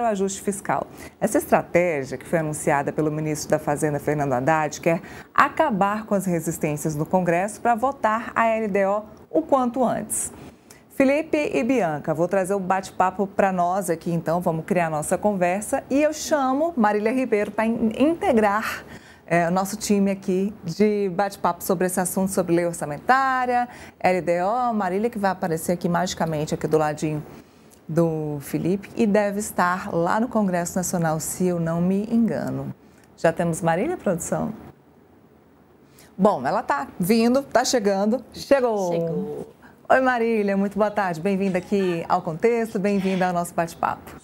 o ajuste fiscal. Essa estratégia, que foi anunciada pelo ministro da Fazenda, Fernando Haddad, quer acabar com as resistências no Congresso para votar a LDO o quanto antes. Felipe e Bianca, vou trazer o bate-papo para nós aqui, então, vamos criar a nossa conversa. E eu chamo Marília Ribeiro para integrar o nosso time aqui de bate-papo sobre esse assunto, sobre lei orçamentária, LDO. Marília, que vai aparecer aqui magicamente, aqui do ladinho do Felipe, e deve estar lá no Congresso Nacional, se eu não me engano. Já temos Marília, produção? Bom, ela está vindo, está chegando. Chegou! Oi, Marília, muito boa tarde. Bem-vinda aqui ao Contexto, bem-vinda ao nosso bate-papo.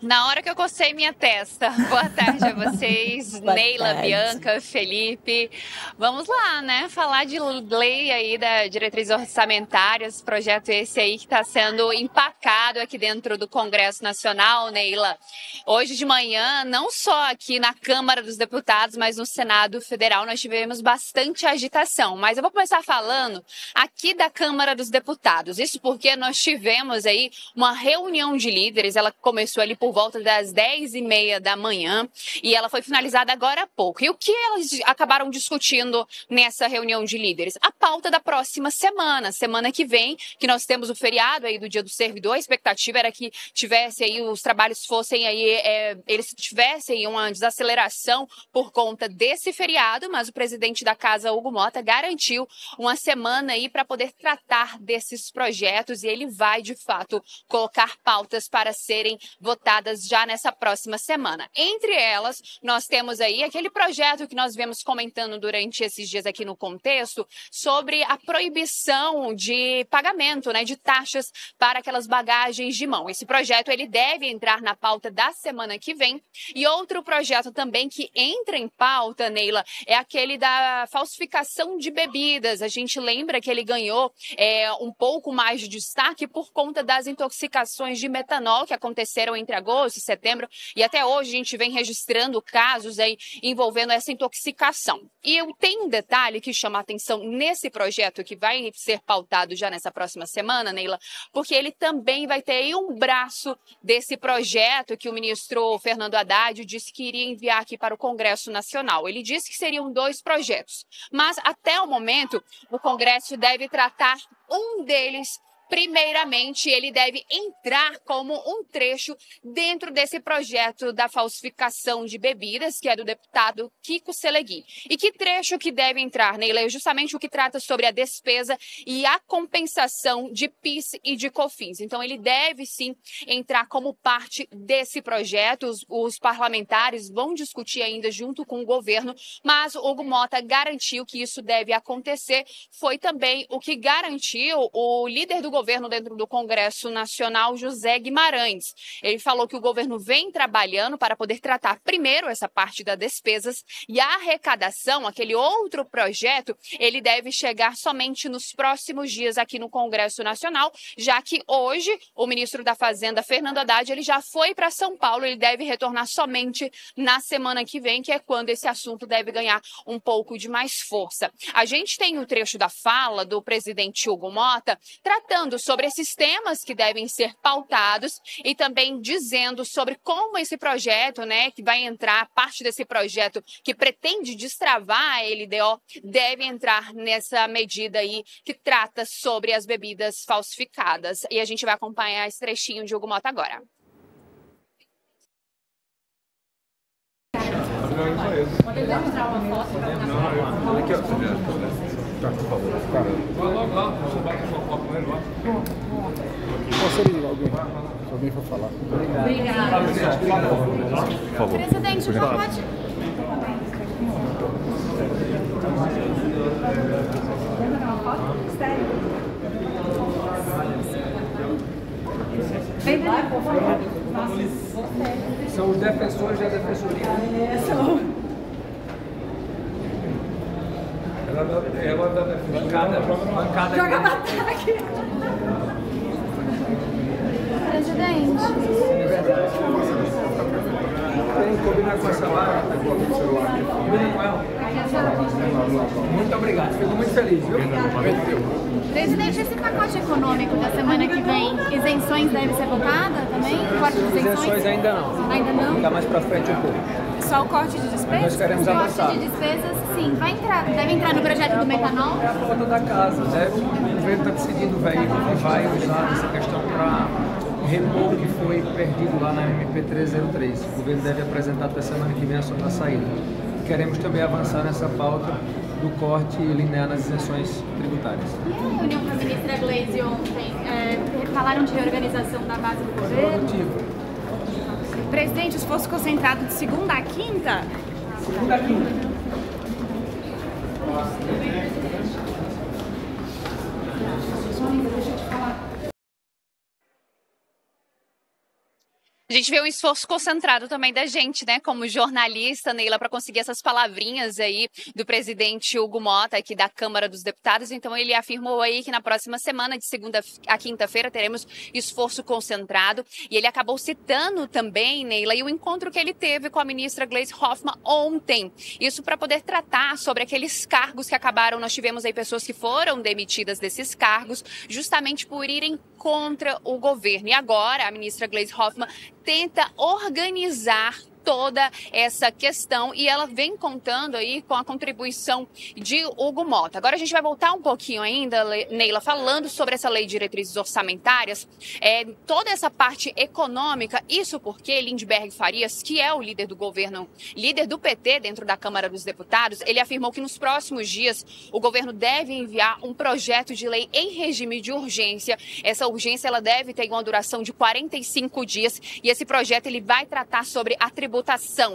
Na hora que eu cocei minha testa. Boa tarde a vocês, Neila, Bianca, Felipe. Vamos lá, né? Falar de lei aí da diretriz orçamentária, esse projeto esse aí que está sendo empacado aqui dentro do Congresso Nacional, Neila. Hoje de manhã, não só aqui na Câmara dos Deputados, mas no Senado Federal, nós tivemos bastante agitação. Mas eu vou começar falando aqui da Câmara dos Deputados. Isso porque nós tivemos aí uma reunião de líderes, ela começou ali por volta das 10h30 da manhã e ela foi finalizada agora há pouco. E o que elas acabaram discutindo nessa reunião de líderes? A pauta da próxima semana que vem, que nós temos o feriado aí do Dia do Servidor. A expectativa era que tivesse aí, os trabalhos fossem aí, eles tivessem uma desaceleração por conta desse feriado, mas o presidente da Casa, Hugo Mota, garantiu uma semana aí para poder tratar desses projetos e ele vai, de fato, colocar pautas para serem votadas já nessa próxima semana. Entre elas, nós temos aí aquele projeto que nós vemos comentando durante esses dias aqui no Contexto sobre a proibição de pagamento, né, de taxas para aquelas bagagens de mão. Esse projeto ele deve entrar na pauta da semana que vem. E outro projeto também que entra em pauta, Neila, é aquele da falsificação de bebidas. A gente lembra que ele ganhou um pouco mais de destaque por conta das intoxicações de metanol que aconteceram entre agosto e setembro, e até hoje a gente vem registrando casos aí envolvendo essa intoxicação. E tem um detalhe que chama a atenção nesse projeto que vai ser pautado já nessa próxima semana, Neila, porque ele também vai ter aí um braço desse projeto que o ministro Fernando Haddad disse que iria enviar aqui para o Congresso Nacional. Ele disse que seriam 2 projetos, mas até o momento o Congresso deve tratar um deles. Primeiramente, ele deve entrar como um trecho dentro desse projeto da falsificação de bebidas, que é do deputado Kiko Selegui. E que trecho que deve entrar, Neila? É justamente o que trata sobre a despesa e a compensação de PIS e de COFINS. Então, ele deve sim entrar como parte desse projeto. Os parlamentares vão discutir ainda junto com o governo, mas o Hugo Mota garantiu que isso deve acontecer. Foi também o que garantiu o líder do governo dentro do Congresso Nacional, José Guimarães. Ele falou que o governo vem trabalhando para poder tratar primeiro essa parte das despesas e a arrecadação, aquele outro projeto, ele deve chegar somente nos próximos dias aqui no Congresso Nacional, já que hoje o ministro da Fazenda, Fernando Haddad, ele já foi para São Paulo, ele deve retornar somente na semana que vem, que é quando esse assunto deve ganhar um pouco de mais força. A gente tem o trecho da fala do presidente Hugo Mota tratando sobre esses temas que devem ser pautados e também dizendo sobre como esse projeto, né, que vai entrar, parte desse projeto que pretende destravar a LDO, deve entrar nessa medida aí que trata sobre as bebidas falsificadas. E a gente vai acompanhar esse trechinho de Hugo Mota agora. Podemos mostrar uma foto? Não, aqui, ó. Tá, por favor. Vai logo lá, você bate sua foto com ele lá. Posso ligar alguém? Se alguém for falar. Obrigada. Por favor. Presidente, não pode. Vem lá, por favor. São os defensores da defensoria. Ela da bancada. Joga a bancada aqui. Presidente. Tem que combinar com essa vaga. Combina com ela. Muito obrigado, fico muito feliz, viu? Presidente, esse pacote econômico da semana que vem, isenções deve ser votada também? Corte de Isenções ainda não. Ainda não? Ficar mais pra frente um pouco. Só o corte de despesas? Nós queremos o avançar. corte de despesas, sim, deve entrar no projeto do metanol? É a conta da casa, né? O governo está decidindo o veículo que vai usar essa questão para repor o que foi perdido lá na MP303. O governo deve apresentar até semana que vem a sua saída. Queremos também avançar nessa pauta do corte linear nas isenções tributárias. E a reunião com a ministra Gleisi ontem, falaram de reorganização da base do governo? Produtivo. Presidente, o esforço concentrado de segunda a quinta? Segunda a quinta. A gente vê um esforço concentrado também da gente, né, como jornalista, Neila, para conseguir essas palavrinhas aí do presidente Hugo Motta, aqui da Câmara dos Deputados. Então, ele afirmou aí que na próxima semana, de segunda a quinta-feira, teremos esforço concentrado. E ele acabou citando também, Neila, e o encontro que ele teve com a ministra Gleisi Hoffmann ontem. Isso para poder tratar sobre aqueles cargos que acabaram. Nós tivemos aí pessoas que foram demitidas desses cargos, justamente por irem contra o governo. E agora, a ministra Gleisi Hoffmann tenta organizar toda essa questão e ela vem contando aí com a contribuição de Hugo Motta. Agora a gente vai voltar um pouquinho ainda, Neila, falando sobre essa lei de diretrizes orçamentárias, toda essa parte econômica, isso porque Lindbergh Farias, que é o líder do governo, líder do PT dentro da Câmara dos Deputados, ele afirmou que nos próximos dias o governo deve enviar um projeto de lei em regime de urgência. Essa urgência ela deve ter uma duração de 45 dias e esse projeto ele vai tratar sobre a tributação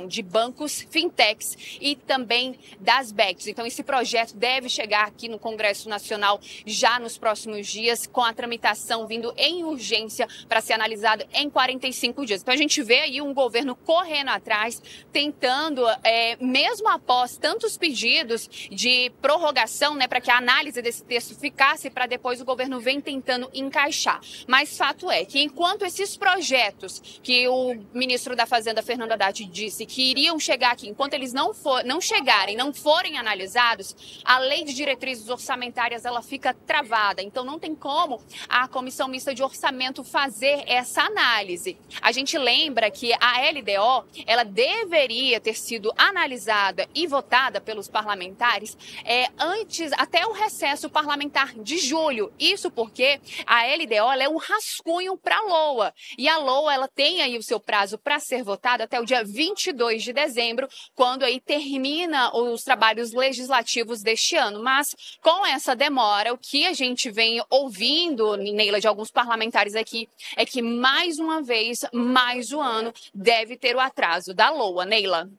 de bancos, fintechs e também das BECs. Então, esse projeto deve chegar aqui no Congresso Nacional já nos próximos dias, com a tramitação vindo em urgência para ser analisado em 45 dias. Então, a gente vê aí um governo correndo atrás, tentando, mesmo após tantos pedidos de prorrogação, né, para que a análise desse texto ficasse, para depois o governo vem tentando encaixar. Mas fato é que enquanto esses projetos que o ministro da Fazenda, Fernando Haddad, disse que iriam chegar aqui, enquanto eles não chegarem, não forem analisados, a lei de diretrizes orçamentárias ela fica travada. Então não tem como a Comissão Mista de Orçamento fazer essa análise. A gente lembra que a LDO ela deveria ter sido analisada e votada pelos parlamentares antes, até o recesso parlamentar de julho. Isso porque a LDO ela é um rascunho para a LOA. E a LOA ela tem aí o seu prazo para ser votada até o dia 22 de dezembro, quando aí termina os trabalhos legislativos deste ano. Mas com essa demora, o que a gente vem ouvindo, Neila, de alguns parlamentares aqui, é que mais uma vez, mais um ano, deve ter o atraso da LOA. Neila.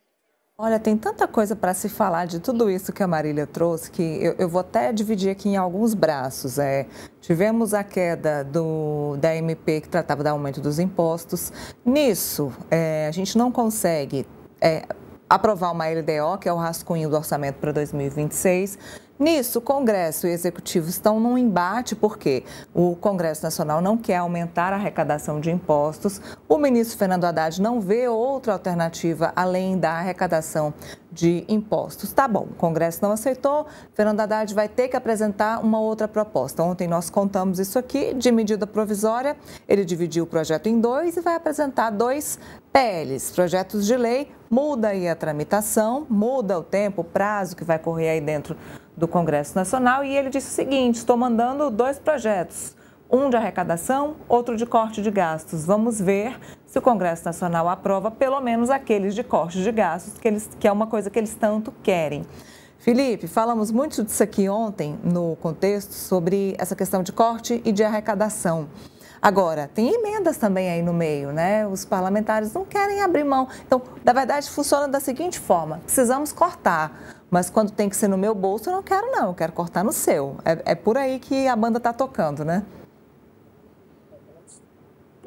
Olha, tem tanta coisa para se falar de tudo isso que a Marília trouxe, que eu vou até dividir aqui em alguns braços. Tivemos a queda da MP que tratava do aumento dos impostos. Nisso, a gente não consegue aprovar uma LDO, que é o rascunho do orçamento para 2026. Nisso, o Congresso e o Executivo estão num embate, porque o Congresso Nacional não quer aumentar a arrecadação de impostos, o ministro Fernando Haddad não vê outra alternativa além da arrecadação de impostos. Tá bom, o Congresso não aceitou, Fernando Haddad vai ter que apresentar uma outra proposta. Ontem nós contamos isso aqui, de medida provisória, ele dividiu o projeto em dois e vai apresentar 2 PLs, projetos de lei, muda aí a tramitação, muda o tempo, o prazo que vai correr aí dentro do Congresso Nacional, e ele disse o seguinte: estou mandando 2 projetos, um de arrecadação, outro de corte de gastos. Vamos ver se o Congresso Nacional aprova pelo menos aqueles de corte de gastos, que é uma coisa que eles tanto querem. Felipe, falamos muito disso aqui ontem no contexto sobre essa questão de corte e de arrecadação. Agora, tem emendas também aí no meio, né? Os parlamentares não querem abrir mão. Então, na verdade, funciona da seguinte forma: precisamos cortar, mas quando tem que ser no meu bolso, eu não quero não, eu quero cortar no seu. É por aí que a banda está tocando, né?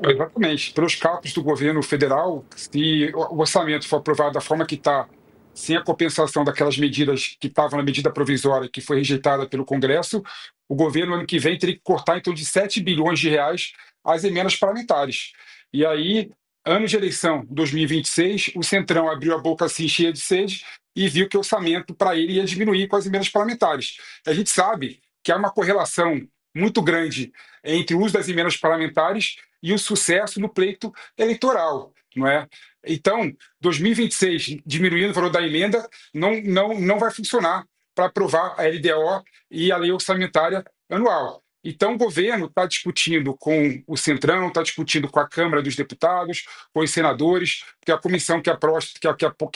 Exatamente. Pelos cálculos do governo federal, se o orçamento for aprovado da forma que está, sem a compensação daquelas medidas que estavam na medida provisória que foi rejeitada pelo Congresso, o governo, ano que vem, teria que cortar em torno de 7 bilhões de reais as emendas parlamentares. E aí, ano de eleição, 2026, o Centrão abriu a boca assim cheia de sede e viu que o orçamento para ele ia diminuir com as emendas parlamentares. A gente sabe que há uma correlação muito grande entre o uso das emendas parlamentares e o sucesso no pleito eleitoral, não é? Então, 2026, diminuindo o valor da emenda, não vai funcionar para aprovar a LDO e a lei orçamentária anual. Então, o governo está discutindo com o Centrão, está discutindo com a Câmara dos Deputados, com os senadores, porque a comissão que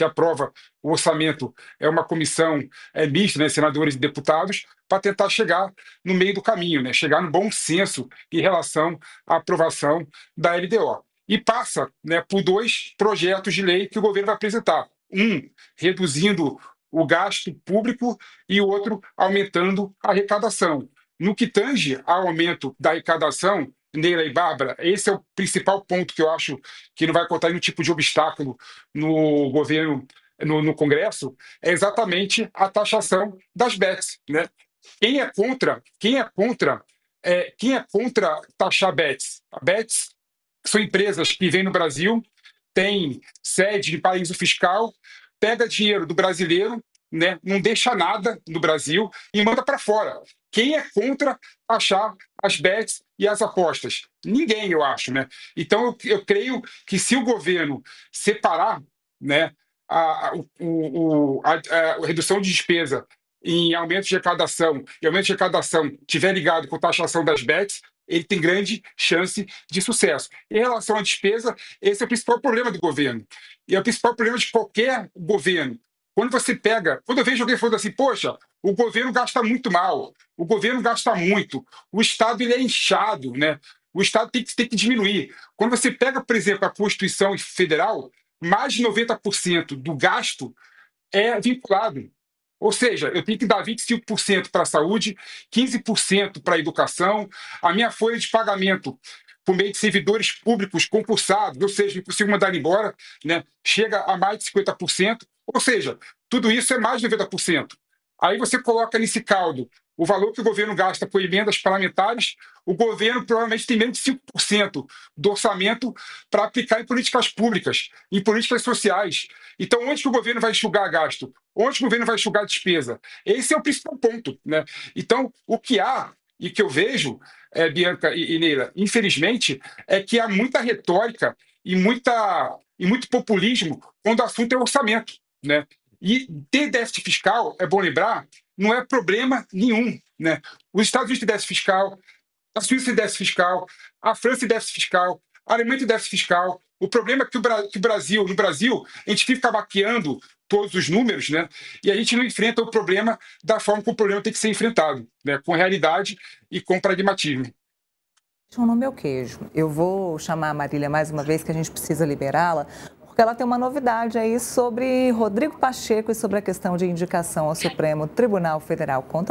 aprova o orçamento é uma comissão mista, né, senadores e deputados, para tentar chegar no meio do caminho, né, chegar no bom senso em relação à aprovação da LDO. E passa, né, por 2 projetos de lei que o governo vai apresentar. Um, reduzindo o gasto público e o outro, aumentando a arrecadação. No que tange ao aumento da arrecadação, Neila e Bárbara, esse é o principal ponto que eu acho que não vai encontrar nenhum tipo de obstáculo no governo, no Congresso, é exatamente a taxação das bets, né? Quem é contra taxar bets? A bets são empresas que vêm no Brasil, têm sede em paraíso fiscal, pega dinheiro do brasileiro, né, não deixa nada no Brasil e manda para fora. Quem é contra taxar as bets e as apostas? Ninguém, eu acho, né? Então, eu creio que se o governo separar, né, a redução de despesa em aumento de arrecadação e aumento de arrecadação tiver ligado com taxação das bets, ele tem grande chance de sucesso. Em relação à despesa, esse é o principal problema do governo. E é o principal problema de qualquer governo. Quando eu vejo alguém falando assim, poxa, o governo gasta muito mal, o governo gasta muito, o Estado ele é inchado, né? O Estado tem que diminuir. Quando você pega, por exemplo, a Constituição Federal, mais de 90% do gasto é vinculado. Ou seja, eu tenho que dar 25% para a saúde, 15% para a educação, a minha folha de pagamento por meio de servidores públicos concursados, ou seja, impossível mandar embora, né, chega a mais de 50%, ou seja, tudo isso é mais de 90%. Aí você coloca nesse caldo o valor que o governo gasta por emendas parlamentares, o governo provavelmente tem menos de 5% do orçamento para aplicar em políticas públicas, em políticas sociais. Então, onde que o governo vai enxugar gasto? Onde que o governo vai enxugar despesa? Esse é o principal ponto, né? Então, o que há e que eu vejo, Bianca e Neila, infelizmente, é que há muita retórica e muito populismo quando o assunto é orçamento, né? E ter déficit fiscal, é bom lembrar, não é problema nenhum, né? Os Estados Unidos têm déficit fiscal, a Suíça tem déficit fiscal, a França tem déficit fiscal, a Alemanha tem déficit fiscal. O problema é que no Brasil, a gente fica maquiando todos os números, né? E a gente não enfrenta o problema da forma como o problema tem que ser enfrentado, né? Com realidade e com pragmatismo. O nome é o queijo. Eu vou chamar a Marília mais uma vez, que a gente precisa liberá-la, porque ela tem uma novidade aí sobre Rodrigo Pacheco e sobre a questão de indicação ao Supremo Tribunal Federal. Conta